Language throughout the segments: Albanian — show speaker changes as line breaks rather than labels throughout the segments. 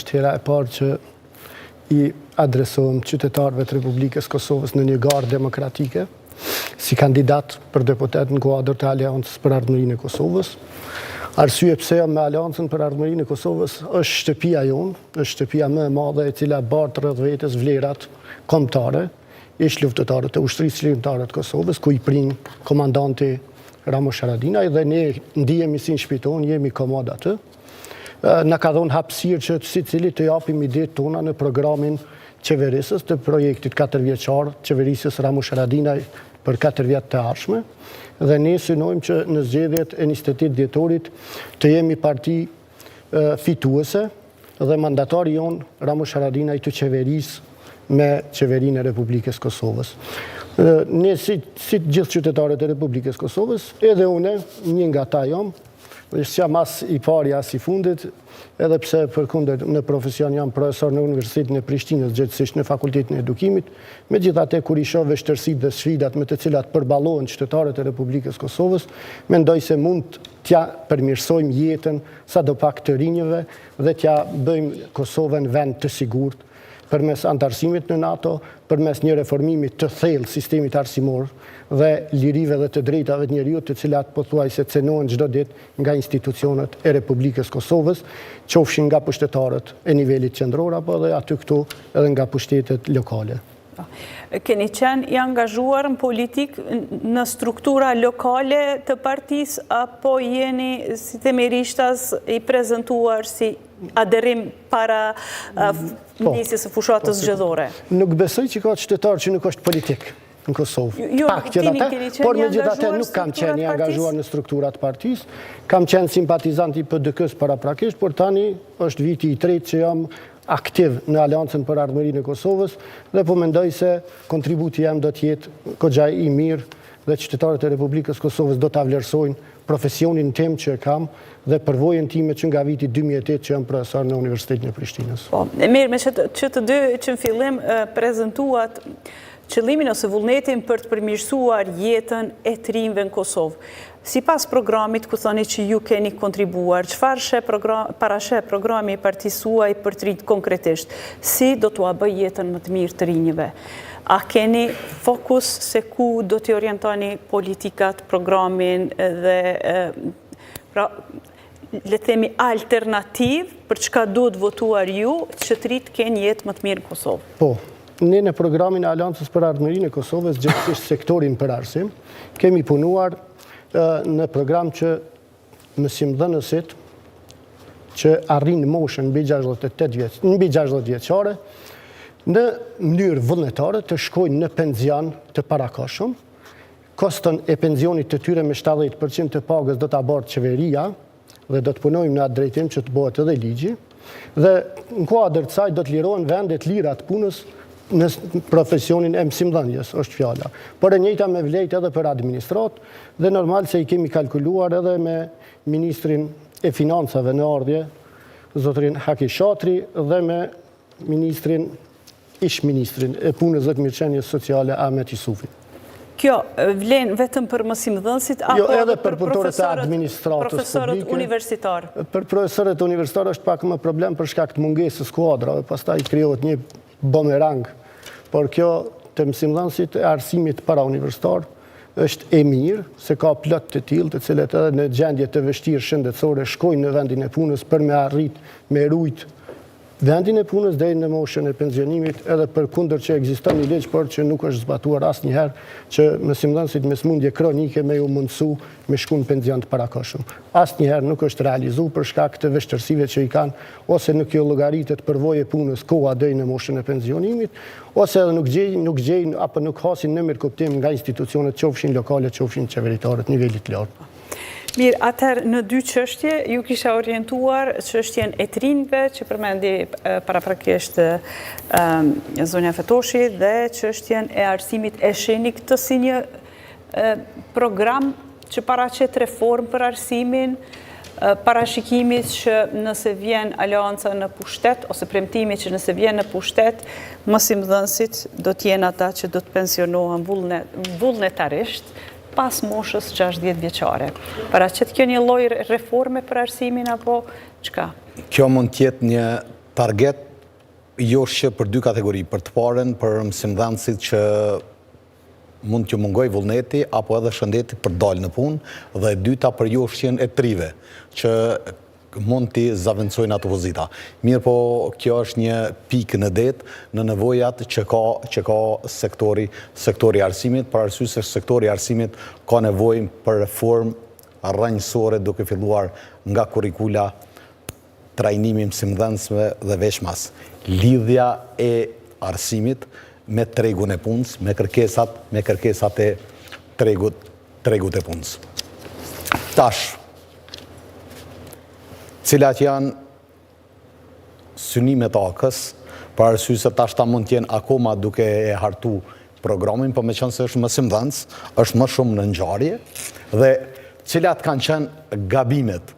është hera e parë që i adresohem qytetarëve të Republikës Kosovës në një garë demokratike, si kandidat për deputet në kuadër të Aleancës për Ardhmërinë e Kosovës. Arsye pse jam me Aleancën për Ardhmërinë e Kosovës është shtëpia jonë, është shtëpia më e madhe e cila bartë rreth vetes vlerat kombëtare, ish luftëtarët e ushtrisë ligjore të Kosovës, ku i prin komandanti Ramush Haradinaj dhe ne ndihemi si në shpiton, jemi komod atë. Na ka dhënë hapësirë që secili të japim idetë tona në programin qeverisës të projektit 4 vjeçar qeverisës Ramush Haradinaj për 4 vjet të ardhshme, dhe ne synojmë që në zgjedhjet e 28 dhjetorit të jemi parti fituese dhe mandatari jon Ramush Haradinaj të qeverisë me qeverinë e Republikës Kosovës. Ne si gjithë qytetarët e Republikës Kosovës, edhe une, një nga ta jam, që jam as i pari as i fundit, edhe pse përkundër në profesion jam profesor në Universitetin e Prishtinës, gjithësisht në Fakultetin e Edukimit, megjithatë kur i shoh vështirësitë dhe sfidat me të cilat përballohen qytetarët e Republikës Kosovës, mendoj se mund t'ja përmirësojmë jetën sadopak të rinjëve dhe t'ja bëjmë Kosovën vend të sigurt përmes antarësimit në NATO, përmes një reformimit të thellë sistemit arsimor dhe lirive dhe të drejtave të njeriut, të cilat pothuajse cenohen çdo ditë nga institucionet e Republikës Kosovës, qofshin nga pushtetarët e nivelit qendror apo edhe aty këtu edhe nga pushtetet lokale.
Keni qenë i angazhuar në politik në struktura lokale të partisë, apo jeni si themerishtas i prezentuar si aderim para nisjes së fushatës zgjedhore?
Nuk besoj që ka qytetar që nuk është politik në Kosovë. Pak që atë, por megjithatë nuk kam qenë i angazhuar në strukturat partisë, kam qenë simpatizant i PD-k-s paraprakisht, por tani është viti i tretë që jam aktiv në Aleancën për Ardhmërinë e Kosovës dhe po mendoj se kontributi jam do të jetë goxha i mirë dhe qytetarët e Republikës Kosovës do ta vlerësojnë profesionin tim që kam dhe përvojën time që nga viti 2008 që jam profesor në Universitetin e Prishtinës.
Po, mirë, me që të dy që në fillim prezentuat qëllimin ose vullnetin për të përmirësuar jetën e të rinjve në Kosovë. Sipas programit ku thoni që ju keni kontribuar, çfarë parasheh programi i partisë suaj për të rinjt konkretisht? Si do t'ua bëj jetën më të mirë të rinjve? A keni fokus se ku do t'i orientoni politikat, programin dhe le themi alternativ për çka duhet votuar ju që të rinjt kenë jetë më të mirë në Kosovë?
Po. Ne në programin e Aleancës për Ardhmërinë e Kosovës, gjithësisht sektorin për arsim, kemi punuar në program që mësimdhënësit që arrin moshën mbi 60 vjeçare në mënyrë vullnetare të shkojnë në penzion të parakohshëm. Koston e pensionit të tyre me 70% të pagës do ta bartë qeveria dhe do të punojmë në atë drejtim që të bëhet edhe ligji dhe në kuadër të saj do të lirohen vendet lira të punës në profesionin e mësimdhënies, është fjala. Por e njëjta me vlejt edhe për administrat dhe normal se i kemi kalkuluar edhe me Ministrin e Financave në ardhje, zotrin Haki Shatri, dhe me ish-ministrin e punës dhe të mirëqenies sociale Ahmet Isufi.
Kjo vlen vetëm për mësimdhënësit apo
edhe për punëtorët e administratës
profesorët universitarë?
Për profesorët universitarë është pak më problem për shkak të mungesës kuadrave, pastaj krijohet një bumerang, por kjo të mësimdhënësit e arsimit para universitar është e mirë, se ka plot të tillë të cilët edhe në gjendje të vështirë shëndetësore shkojnë në vendin e punës për me arrit me rujt vendin e punës deri në moshën e pensionimit, edhe përkundër që ekziston një ligj por që nuk është zbatuar asnjëherë që mësimdhënësit me smundje kronike me u mundsu me shku në pension të parakohshëm. Asnjëherë nuk është realizuar për shkak të vështirësive që i kanë, ose nuk jo llogaritet përvojë e punës koha deri në moshën e pensionimit, ose edhe nuk gjejnë apo nuk hasin në mirë kuptim nga institucionet qofshin lokale, qofshin qeveritare të nivelit të lartë.
Mirë, atëherë në dy çështje ju kisha orientuar çështjen e të rinjve që përmendi paraprakisht zonja Fetoshi dhe çështjen e arsimit. E shihni këtë si një program që paraqet reform për arsimin, parashikimit që nëse vjen Aleanca në pushtet ose premtimi që nëse vjen në pushtet, mësimdhënësit do të jenë ata që do të pensionohen vullnetarisht pas moshës 60 vjeçare. Paraqet kjo një lloj reforme për arsimin apo çka?
Kjo mund të jetë një target jo shqe për dy kategori, për të parën për mësimdhënësit që mund t'ju mungoj vullneti apo edhe shëndeti për dalë në punë, dhe e dyta për jo shqen e trive, që mund t'i zavendësojnë ato pozita. Mirë po, kjo është një pikë në det në nevojat që ka sektori arsimit, për arsye se sektori arsimit ka nevojë për reformë rrënjësore duke filluar nga kurrikula, trajnimi mësimdhënësve dhe veçmas. Lidhja e arsimit me tregun e punës, me kërkesat e tregut e punës. Tash, cilat janë synimet akës, për arsye se tash ta mund t'jenë akoma duke e hartu programin, po me qenë se është mësimdhënës, është më shumë në ngjarje, dhe cilat kanë qenë gabimet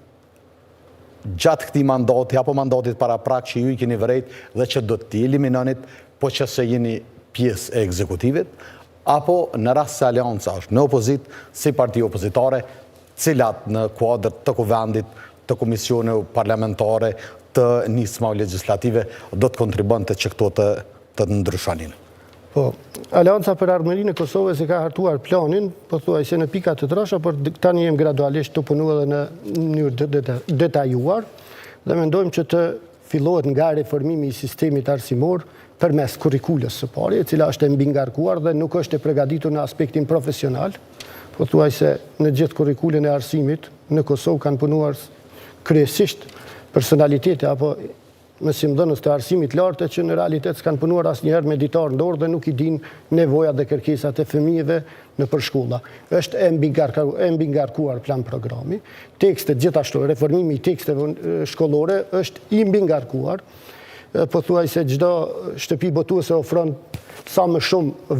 gjatë këtij mandati apo mandatit paraprak që ju i keni vërejt dhe që do t'i eliminonit, po që se jeni pjesë e ekzekutivit, apo në rast se Aleanca është në opozit, si parti opozitare, cilat në kuadër të kuvendit, të komisione parlamentare, të nisma legislative, do të kontribonte që këto të ndryshonin.
Po, Aleanca për Armërinë e Kosovës e ka hartuar planin, po thuaj se në pika të trasha, por tani jem gradualisht të punu edhe në mënyrë detajuar, dhe mendojmë që të fillohet nga reformimi i sistemit arsimor përmes kurrikulës së pari, e cila është e mbingarkuar dhe nuk është e përgatitur në aspektin profesional. Po thuaj se në gjithë kurrikulën e arsimit në Kosovë kanë punuar kryesisht personalitete apo mësimdhënës të arsimit lartë që në realitet s'kanë punuar asnjëherë me ditar në dorë dhe nuk i din nevojat dhe kërkesat e fëmijëve në përshkolla. Është e mbingarkuar plan programi. Tekstet gjithashtu, reformimi i teksteve shkollore është i mbingarkuar. Po thuaj se çdo shtëpi botuese ofron sa më shumë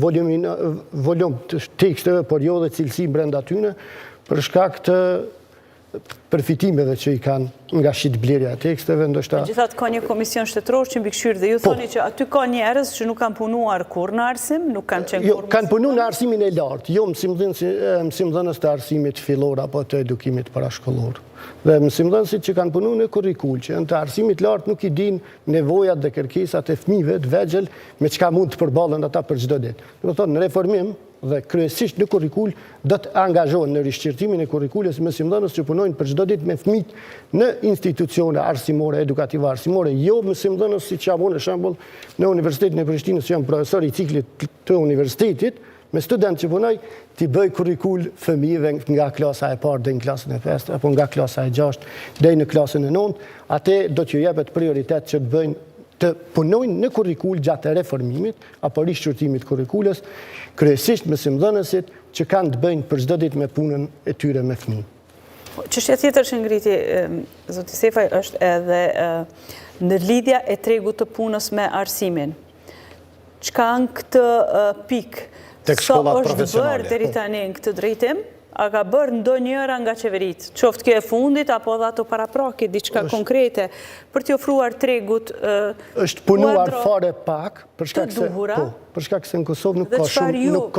volum të teksteve, por jo dhe cilësi brenda tyre, për shkak të përfitimeve që i kanë nga shitblerja e teksteve, ndoshta.
Megjithatë ka një komision shtetëror që mbikëqyr dhe ju thoni që aty ka njerëz që nuk kanë punuar kurrë në arsim, nuk kanë qenë kurrë.
Jo, kanë punuar në arsimin e lartë, jo mësimdhënës të arsimit fillor apo të edukimit parashkollor. Dhe mësimdhënësit që kanë punuar në kurrikul, që janë të arsimit lartë, nuk i din nevojat dhe kërkesat e fëmijëve të vegjël me çka mund të përballen ata për çdo ditë. Do të thonë në reformim dhe kryesisht në kurrikul do të angazhohen në rishqirtimin e kurrikulës mësimdhënës që punojnë për çdo ditë me fëmijët në institucione arsimore, edukative arsimore, jo mësimdhënës siç jam unë në shembull në Universitetin e Prishtinës, që jam profesor i ciklit të universitetit, me student që punoj, t'i bëj kurrikul fëmijëve nga klasa e parë deri në klasën e 5, apo nga klasa e 6 deri në klasën e 9, atë do t'ju jepet prioritet që të punojnë në kurrikul gjatë reformimit apo rishqyrtimit kurrikulës, kryesisht mësimdhënësit që kanë të bëjnë për çdo ditë me punën e tyre me fëmijë.
Çështja tjetër që ngriti zoti Sefaj është edhe ndërlidhja e tregut të punës me arsimin. Çka në këtë pikë sa është bërë deri tani në këtë drejtim? A ka bërë ndonjëra nga qeverit, qoftë kjo e fundit, apo dhe ato paraprakit, diçka konkrete, për t'i ofruar tregut
është punuar fare pak, për shkak se në Kosovë nuk